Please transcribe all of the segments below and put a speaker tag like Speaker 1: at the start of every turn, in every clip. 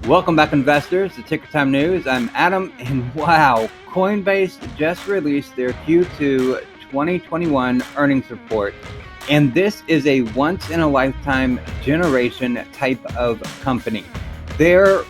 Speaker 1: Welcome back, investors, to Ticker Time News. I'm Adam, and wow, Coinbase just released their Q2 2021 earnings report. And this is a once-in-a-lifetime generation type of company. They're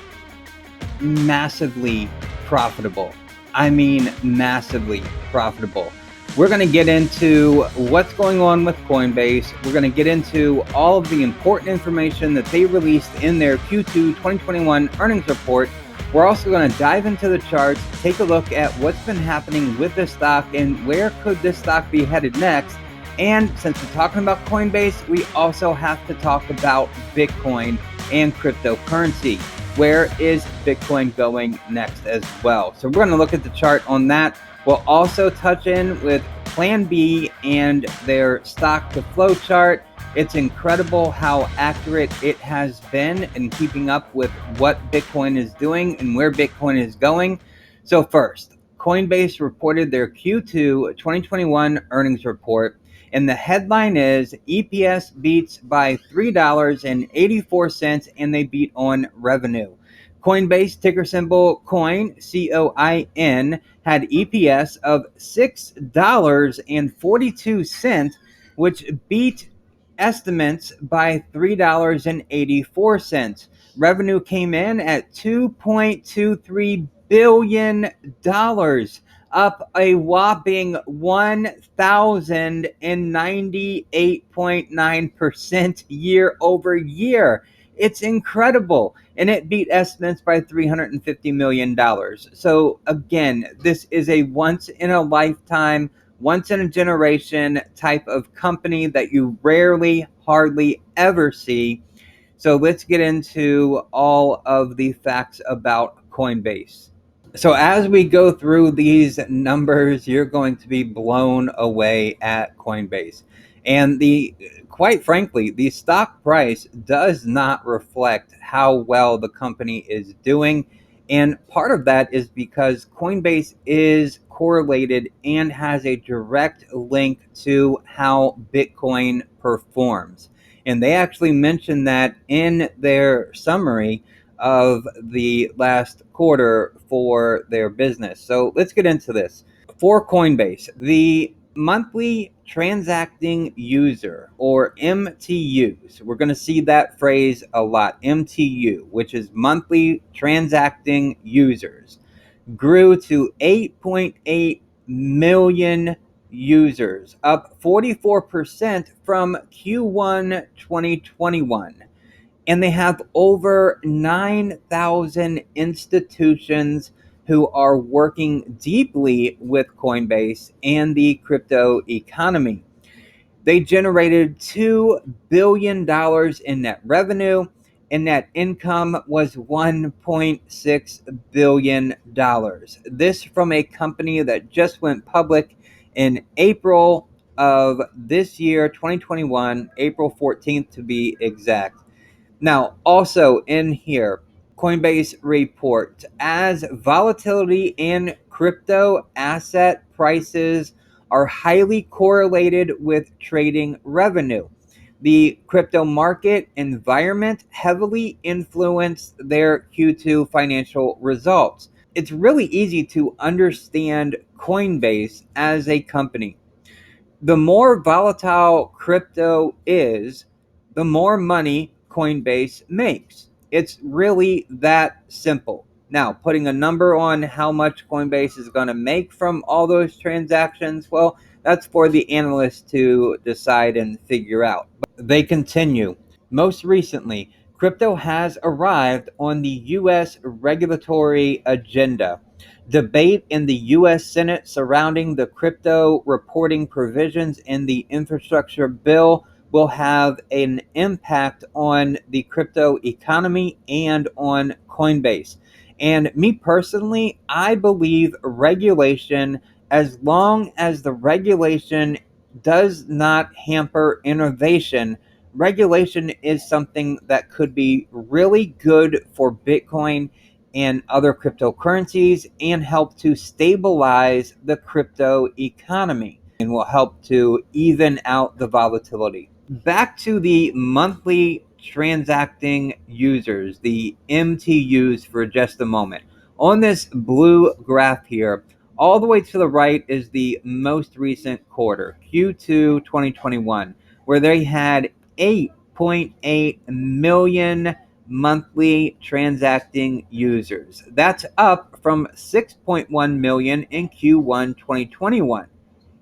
Speaker 1: massively profitable. I mean, massively profitable. We're going to get into what's going on with Coinbase. We're going to get into all of the important information that they released in their Q2 2021 earnings report. We're also going to dive into the charts, take a look at what's been happening with the stock and where could this stock be headed next. And since we're talking about Coinbase, we also have to talk about Bitcoin and cryptocurrency. Where is Bitcoin going next as well? So we're going to look at the chart on that. We'll also touch in with PlanB and their stock to flow chart. It's incredible how accurate it has been in keeping up with what Bitcoin is doing and where Bitcoin is going. So first, Coinbase reported their Q2 2021 earnings report, and the headline is EPS beats by $3.84, and they beat on revenue. Coinbase, ticker symbol COIN, COIN, had EPS of $6.42, which beat estimates by $3.84. Revenue came in at $2.23 billion, up a whopping 1,098.9% year over year. It's incredible. And it beat estimates by $350 million. So again, this is a once in a lifetime, once in a generation type of company that you rarely, hardly ever see. So let's get into all of the facts about Coinbase. So as we go through these numbers, you're going to be blown away at Coinbase. And quite frankly, the stock price does not reflect how well the company is doing. And part of that is because Coinbase is correlated and has a direct link to how Bitcoin performs. And they actually mentioned that in their summary of the last quarter for their business. So let's get into this. For Coinbase, the monthly transacting user, or MTUs, we're going to see that phrase a lot, MTU, which is monthly transacting users, grew to 8.8 million users, up 44% from Q1 2021. And they have over 9,000 institutions who are working deeply with Coinbase and the crypto economy. They generated $2 billion in net revenue, and net income was $1.6 billion. This from a company that just went public in April of this year, 2021, April 14th to be exact. Now, also in here, Coinbase report, as volatility in crypto asset prices are highly correlated with trading revenue. The crypto market environment heavily influenced their Q2 financial results. It's really easy to understand Coinbase as a company. The more volatile crypto is, the more money Coinbase makes. It's really that simple. Now, putting a number on how much Coinbase is going to make from all those transactions, well, that's for the analysts to decide and figure out. But they continue. Most recently, crypto has arrived on the U.S. regulatory agenda. Debate in the U.S. Senate surrounding the crypto reporting provisions in the infrastructure bill will have an impact on the crypto economy and on Coinbase. And me personally, I believe regulation, as long as the regulation does not hamper innovation, regulation is something that could be really good for Bitcoin and other cryptocurrencies and help to stabilize the crypto economy and will help to even out the volatility. Back to the monthly transacting users, the MTUs, for just a moment. On this blue graph here, all the way to the right is the most recent quarter, Q2 2021, where they had 8.8 million monthly transacting users. That's up from 6.1 million in Q1 2021.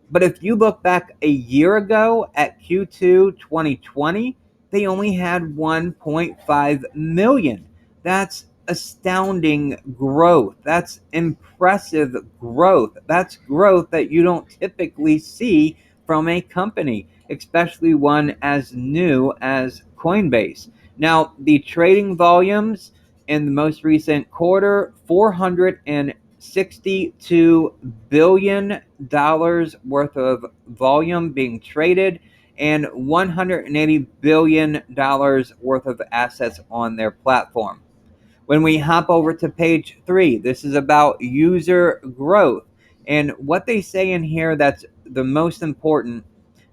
Speaker 1: But if you look back a year ago at Q2 2020, they only had 1.5 million. That's astounding growth. That's impressive growth. That's growth that you don't typically see from a company, especially one as new as Coinbase. Now, the trading volumes in the most recent quarter, 462 billion dollars worth of volume being traded and $180 billion worth of assets on their platform. When we hop over to page 3, this is about user growth. And what they say in here that's the most important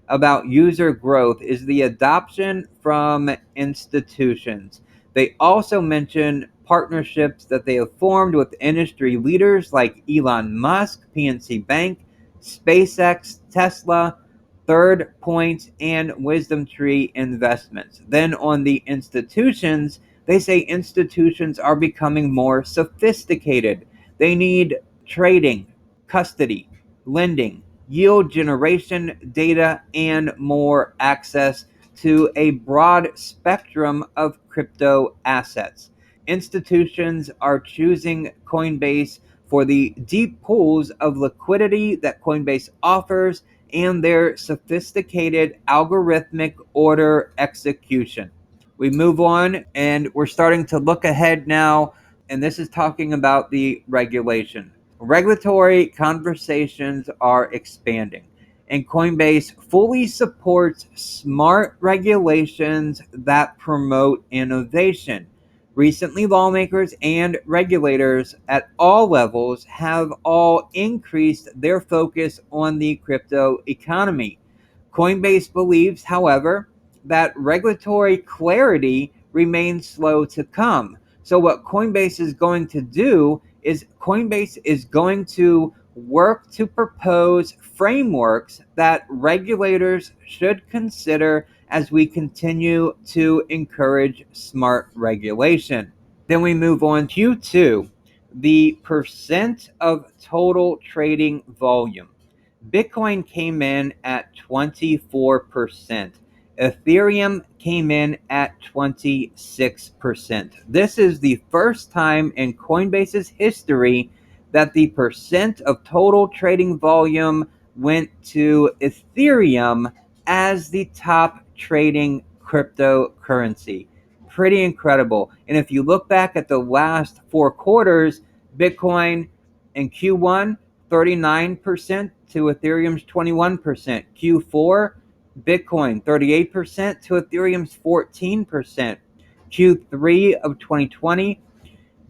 Speaker 1: about user growth is the adoption from institutions. They also mention partnerships that they have formed with industry leaders like Elon Musk, PNC Bank, SpaceX, Tesla, Third Point, and Wisdom Tree Investments. Then on the institutions, they say institutions are becoming more sophisticated. They need trading, custody, lending, yield generation, data, and more access to a broad spectrum of crypto assets. Institutions are choosing Coinbase for the deep pools of liquidity that Coinbase offers and their sophisticated algorithmic order execution. We move on and we're starting to look ahead now, and this is talking about the regulation. Regulatory conversations are expanding, and Coinbase fully supports smart regulations that promote innovation. Recently, lawmakers and regulators at all levels have all increased their focus on the crypto economy. Coinbase believes, however, that regulatory clarity remains slow to come. So, what Coinbase is going to do is Coinbase is going to work to propose frameworks that regulators should consider as we continue to encourage smart regulation. Then we move on to Q2, the percent of total trading volume. Bitcoin came in at 24%. Ethereum came in at 26%. This is the first time in Coinbase's history that the percent of total trading volume went to Ethereum as the top trading cryptocurrency. Pretty incredible. And if you look back at the last 4 quarters, Bitcoin in Q1, 39% to Ethereum's 21%. Q4, Bitcoin 38% to Ethereum's 14%. Q3 of 2020,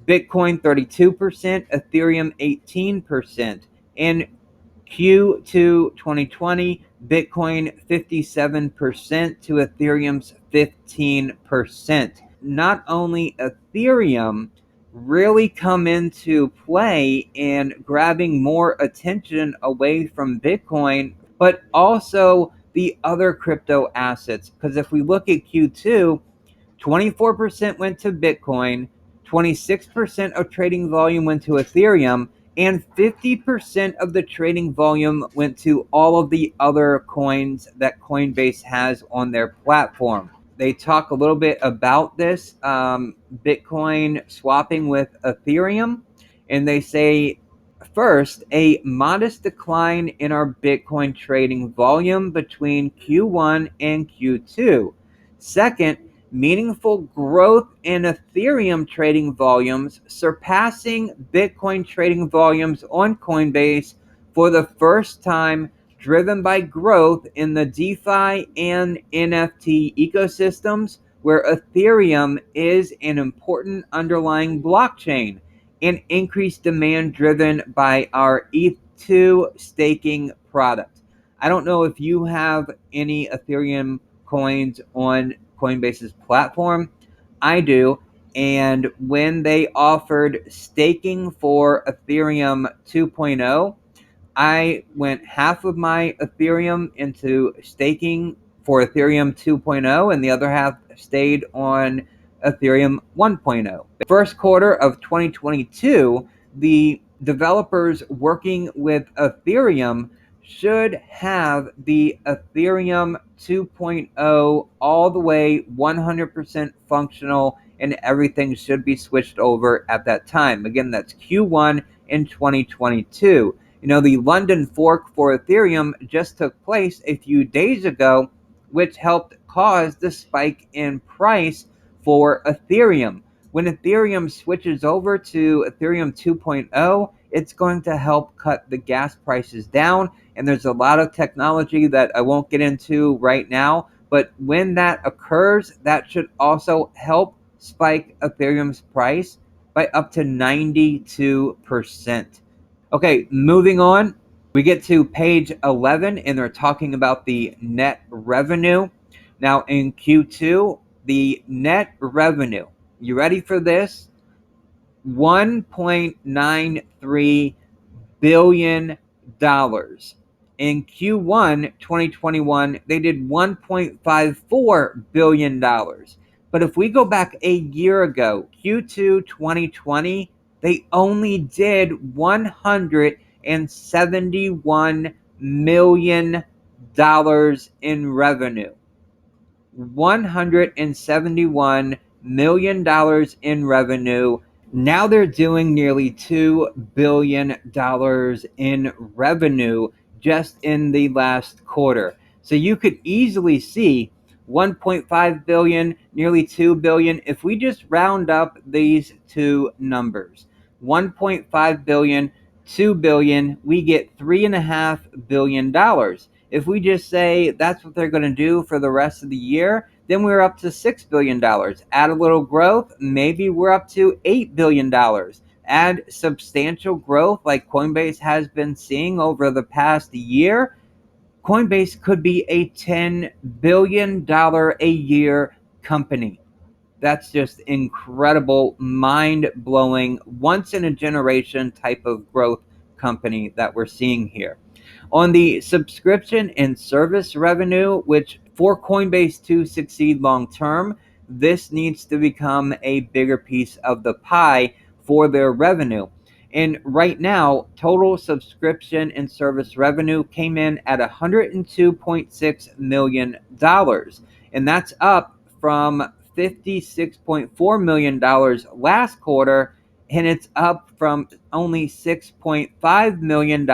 Speaker 1: Bitcoin 32%, Ethereum 18%. And Q2 2020, Bitcoin 57% to Ethereum's 15%. Not only Ethereum really come into play in grabbing more attention away from Bitcoin, but also the other crypto assets. Because if we look at Q2, 24% went to Bitcoin, 26% of trading volume went to Ethereum, and 50% of the trading volume went to all of the other coins that Coinbase has on their platform. They talk a little bit about this Bitcoin swapping with Ethereum, and they say, first, a modest decline in our Bitcoin trading volume between Q1 and Q2. Second, meaningful growth in Ethereum trading volumes, surpassing Bitcoin trading volumes on Coinbase for the first time, driven by growth in the DeFi and NFT ecosystems, where Ethereum is an important underlying blockchain, and increased demand driven by our ETH2 staking product. I don't know if you have any Ethereum coins on Coinbase's platform. I do. And when they offered staking for Ethereum 2.0, I went half of my Ethereum into staking for Ethereum 2.0, and the other half stayed on Ethereum 1.0. First quarter of 2022, the developers working with Ethereum should have the Ethereum 2.0 all the way 100% functional, and everything should be switched over at that time. Again, that's Q1 in 2022. The London fork for Ethereum just took place a few days ago, which helped cause the spike in price for Ethereum. When Ethereum switches over to Ethereum 2.0, it's going to help cut the gas prices down. And there's a lot of technology that I won't get into right now. But when that occurs, that should also help spike Ethereum's price by up to 92%. Okay, moving on, we get to page 11, and they're talking about the net revenue. Now, in Q2, the net revenue, you ready for this? $1.93 billion. In Q1 2021, they did $1.54 billion. But if we go back a year ago, Q2 2020, they only did $171 million in revenue. $171 million in revenue. Now they're doing nearly $2 billion in revenue just in the last quarter. So you could easily see 1.5 billion, nearly 2 billion. If we just round up these two numbers, 1.5 billion, 2 billion, we get $3.5 billion. If we just say that's what they're going to do for the rest of the year, then we're up to $6 billion. Add a little growth, maybe we're up to $8 billion. Add substantial growth like Coinbase has been seeing over the past year, Coinbase could be a $10 billion a year company. That's just incredible, mind-blowing, once-in-a-generation type of growth company that we're seeing here. On the subscription and service revenue, which for Coinbase to succeed long term, this needs to become a bigger piece of the pie for their revenue. And right now, total subscription and service revenue came in at $102.6 million. And that's up from $56.4 million last quarter, and it's up from only $6.5 million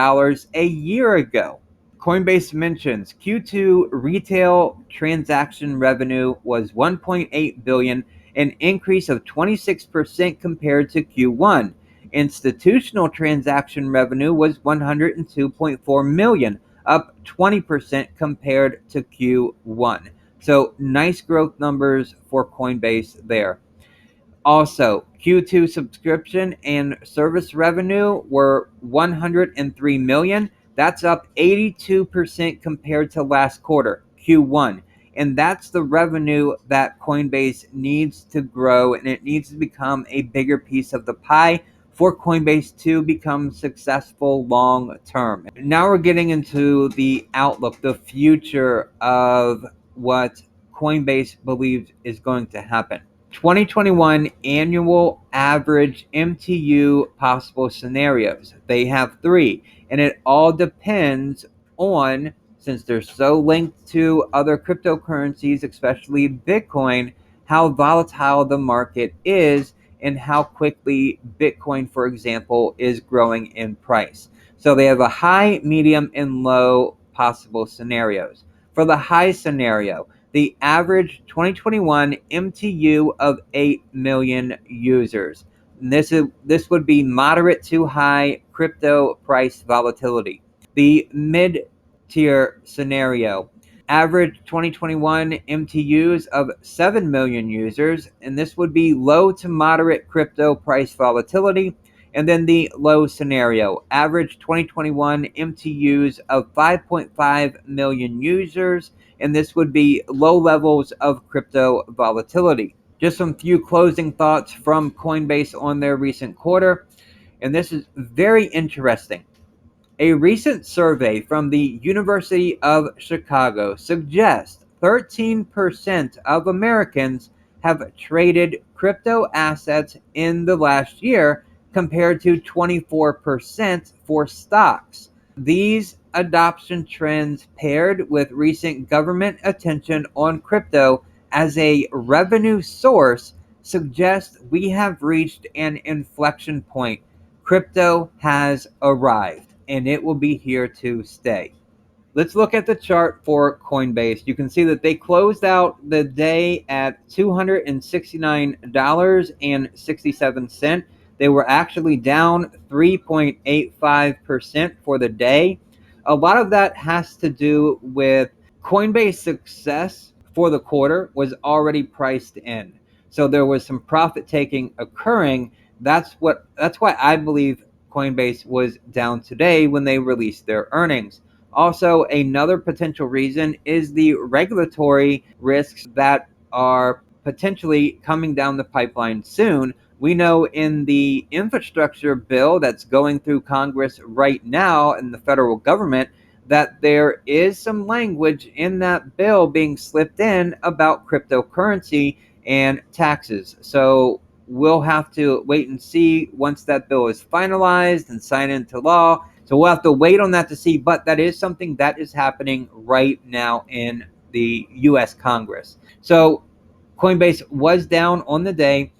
Speaker 1: a year ago. Coinbase mentions Q2 retail transaction revenue was $1.8 billion, an increase of 26% compared to Q1. Institutional transaction revenue was $102.4 million, up 20% compared to Q1. So nice growth numbers for Coinbase there. Also, Q2 subscription and service revenue were $103 million. That's up 82% compared to last quarter, Q1. And that's the revenue that Coinbase needs to grow, and it needs to become a bigger piece of the pie for Coinbase to become successful long term. Now we're getting into the outlook, the future of what Coinbase believes is going to happen. 2021 annual average MTU possible scenarios. They have 3, and it all depends on, since they're so linked to other cryptocurrencies, especially Bitcoin, how volatile the market is and how quickly Bitcoin, for example, is growing in price. So they have a high, medium, and low possible scenarios. For the high scenario, the average 2021 MTU of 8 million users. And this would be moderate to high crypto price volatility. The mid-tier scenario, average 2021 MTUs of 7 million users, and this would be low to moderate crypto price volatility. And then the low scenario, average 2021 MTUs of 5.5 million users, and this would be low levels of crypto volatility. Just some few closing thoughts from Coinbase on their recent quarter, and this is very interesting. A recent survey from the University of Chicago suggests 13% of Americans have traded crypto assets in the last year compared to 24% for stocks. These adoption trends, paired with recent government attention on crypto as a revenue source, suggest we have reached an inflection point. Crypto has arrived, and it will be here to stay. Let's look at the chart for Coinbase. You can see that they closed out the day at $269.67. They were actually down 3.85% for the day. A lot of that has to do with Coinbase success for the quarter was already priced in. So there was some profit taking occurring. That's why I believe Coinbase was down today when they released their earnings. Also, another potential reason is the regulatory risks that are potentially coming down the pipeline soon. We know in the infrastructure bill that's going through Congress right now in the federal government that there is some language in that bill being slipped in about cryptocurrency and taxes. So we'll have to wait and see once that bill is finalized and signed into law. So we'll have to wait on that to see, but that is something that is happening right now in the US Congress. So Coinbase was down on the day.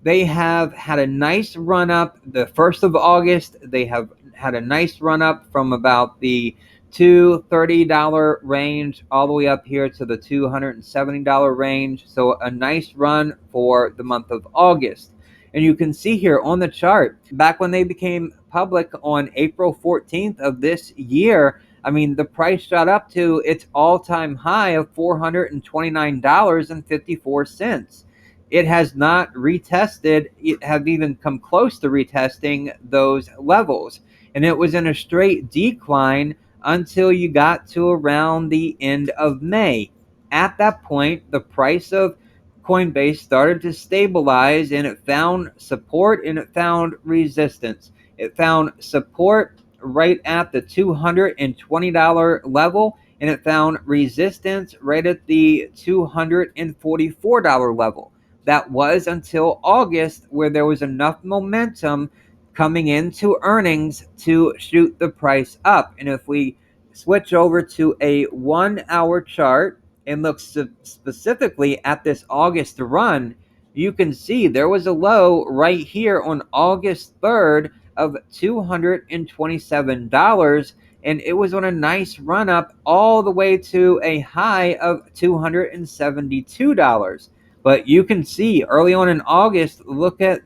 Speaker 1: They have had a nice run up the 1st of August. They have had a nice run up from about the $230 range all the way up here to the $270 range. So a nice run for the month of August. And you can see here on the chart, back when they became public on April 14th of this year, I mean, the price shot up to its all-time high of $429.54. It has not retested, it have even come close to retesting those levels. And it was in a straight decline until you got to around the end of May. At that point, the price of Coinbase started to stabilize, and it found support and it found resistance. It found support right at the $220 level, and it found resistance right at the $244 level. That was until August, where there was enough momentum coming into earnings to shoot the price up. And if we switch over to a 1 hour chart and look specifically at this August run, you can see there was a low right here on August 3rd of $227, and it was on a nice run up all the way to a high of $272. But you can see early on in August, look at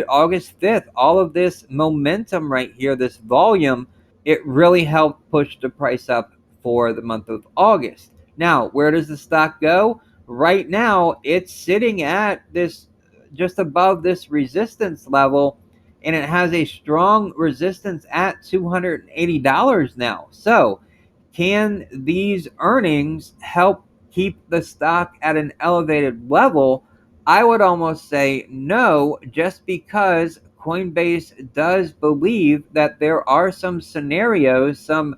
Speaker 1: August 5th, all of this momentum right here, this volume, it really helped push the price up for the month of August. Now, where does the stock go? Right now, it's sitting at this just above this resistance level, and it has a strong resistance at $280 now. So, can these earnings help keep the stock at an elevated level? I would almost say no, just because Coinbase does believe that there are some scenarios, some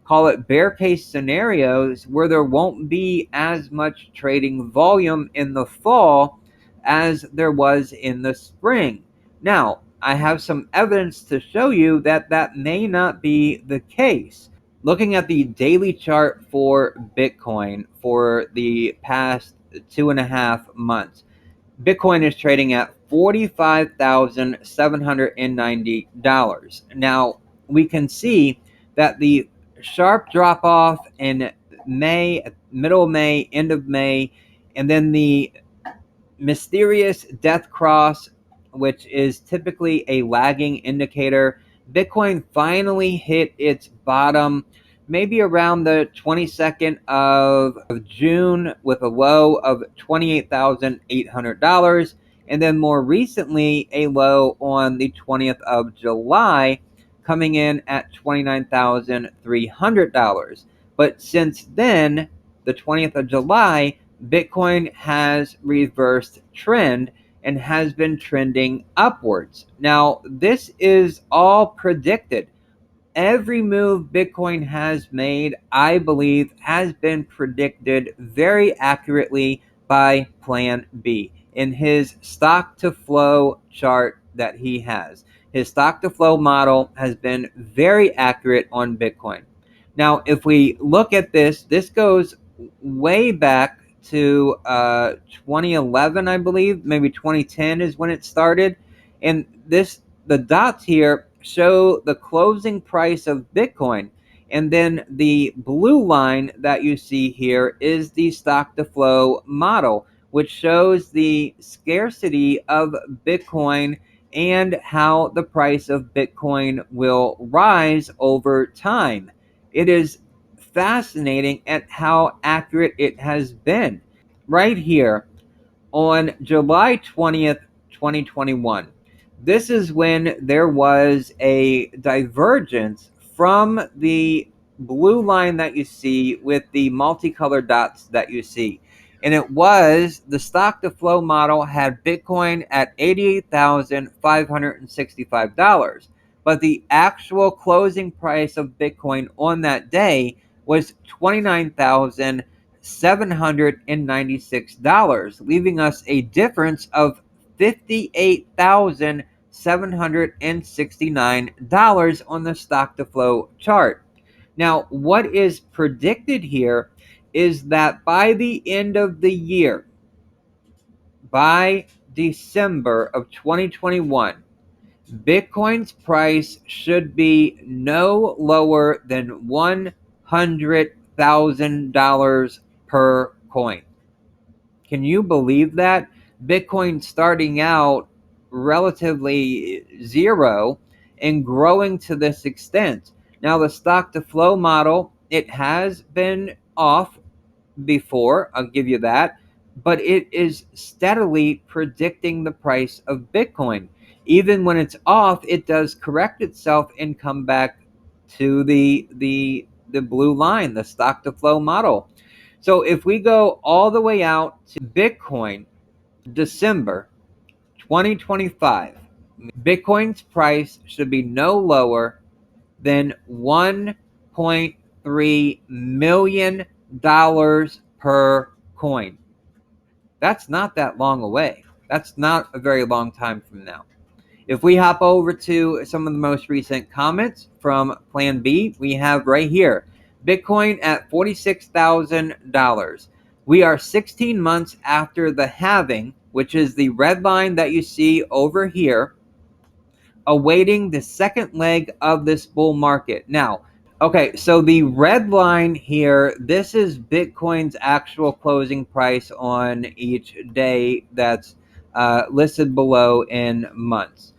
Speaker 1: call it bear case scenarios, where there won't be as much trading volume in the fall as there was in the spring. Now, I have some evidence to show you that that may not be the case. Looking at the daily chart for Bitcoin for the past 2.5 months, Bitcoin is trading at $45,790. Now, we can see that the sharp drop off in May, middle of May, end of May, and then the mysterious death cross, which is typically a lagging indicator. Bitcoin finally hit its bottom maybe around the 22nd of June with a low of $28,800. and then more recently a low on the 20th of July, coming in at $29,300. But since then, the 20th of July, Bitcoin has reversed trend and has been trending upwards. Now, this is all predicted. Every move Bitcoin has made, I believe, has been predicted very accurately by PlanB in his stock to flow chart that he has. His stock to flow model has been very accurate on Bitcoin. Now, if we look at this, this goes way back to 2011, I believe, maybe 2010 is when it started. And the dots here show the closing price of Bitcoin. And then the blue line that you see here is the stock to flow model, which shows the scarcity of Bitcoin and how the price of Bitcoin will rise over time. It is fascinating at how accurate it has been. Right here, on July 20th, 2021. This is when there was a divergence from the blue line that you see with the multicolored dots that you see. And it was the stock to flow model had Bitcoin at $88,565. But the actual closing price of Bitcoin on that day was $29,796, leaving us a difference of $58,769 on the stock to flow chart. Now, what is predicted here is that by the end of the year, by December of 2021, Bitcoin's price should be no lower than $100,000 per coin. Can you believe that? Bitcoin starting out relatively zero and growing to this extent. Now, the stock to flow model, it has been off before, I'll give you that, but it is steadily predicting the price of Bitcoin. Even when it's off, it does correct itself and come back to the blue line, the stock to flow model. So if we go all the way out to Bitcoin, December 2025, Bitcoin's price should be no lower than $1.3 million per coin. That's not that long away. That's not a very long time from now. If we hop over to some of the most recent comments from PlanB, we have right here Bitcoin at $46,000. We are 16 months after the halving, which is the red line that you see over here, awaiting the second leg of this bull market. Now, okay, so the red line here, this is Bitcoin's actual closing price on each day that's listed below in months.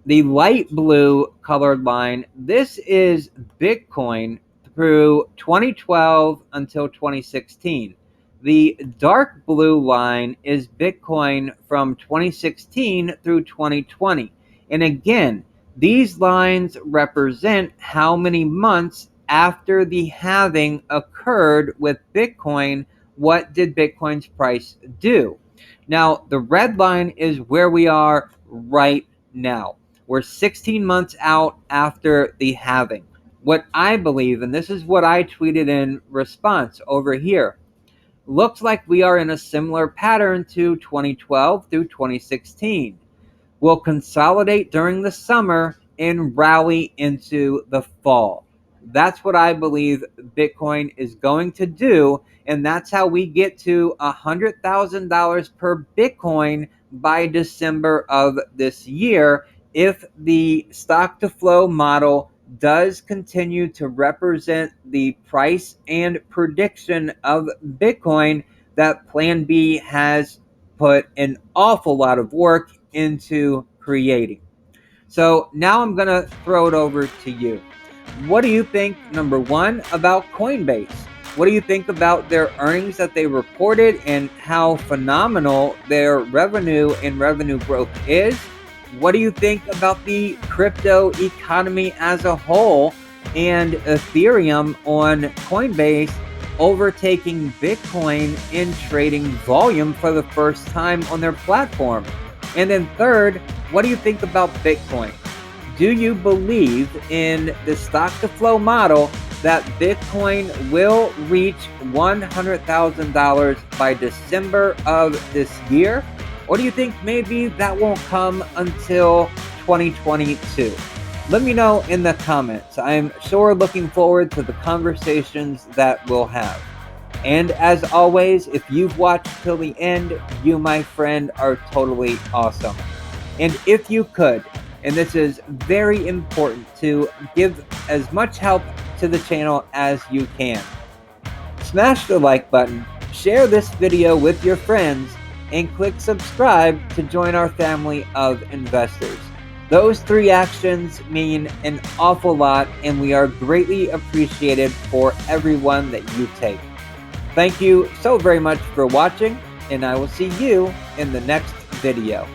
Speaker 1: The light blue colored line, this is Bitcoin through 2012 until 2016. The dark blue line is Bitcoin from 2016 through 2020. And again, these lines represent how many months after the halving occurred with Bitcoin, what did Bitcoin's price do? Now, the red line is where we are right now. We're 16 months out after the halving. What I believe, and this is what I tweeted in response over here, looks like we are in a similar pattern to 2012 through 2016. We'll consolidate during the summer and rally into the fall. That's what I believe Bitcoin is going to do, and that's how we get to $100,000 per Bitcoin by December of this year, if the stock to flow model does continue to represent the price and prediction of Bitcoin that PlanB has put an awful lot of work into creating. So now I'm going to throw it over to you. What do you think, number one, about Coinbase? What do you think about their earnings that they reported and how phenomenal their revenue and revenue growth is? What do you think about the crypto economy as a whole and Ethereum on Coinbase overtaking Bitcoin in trading volume for the first time on their platform? And then third, what do you think about Bitcoin? Do you believe in the stock to flow model that Bitcoin will reach $100,000 by December of this year? Or do you think maybe that won't come until 2022? Let me know in the comments. I'm sure looking forward to the conversations that we'll have. And as always, if you've watched till the end, you, my friend, are totally awesome. And if you could, and this is very important, to give as much help to the channel as you can. Smash the like button, share this video with your friends, and click subscribe to join our family of investors. Those 3 actions mean an awful lot, and we are greatly appreciated for everyone that you take. Thank you so very much for watching, and I will see you in the next video.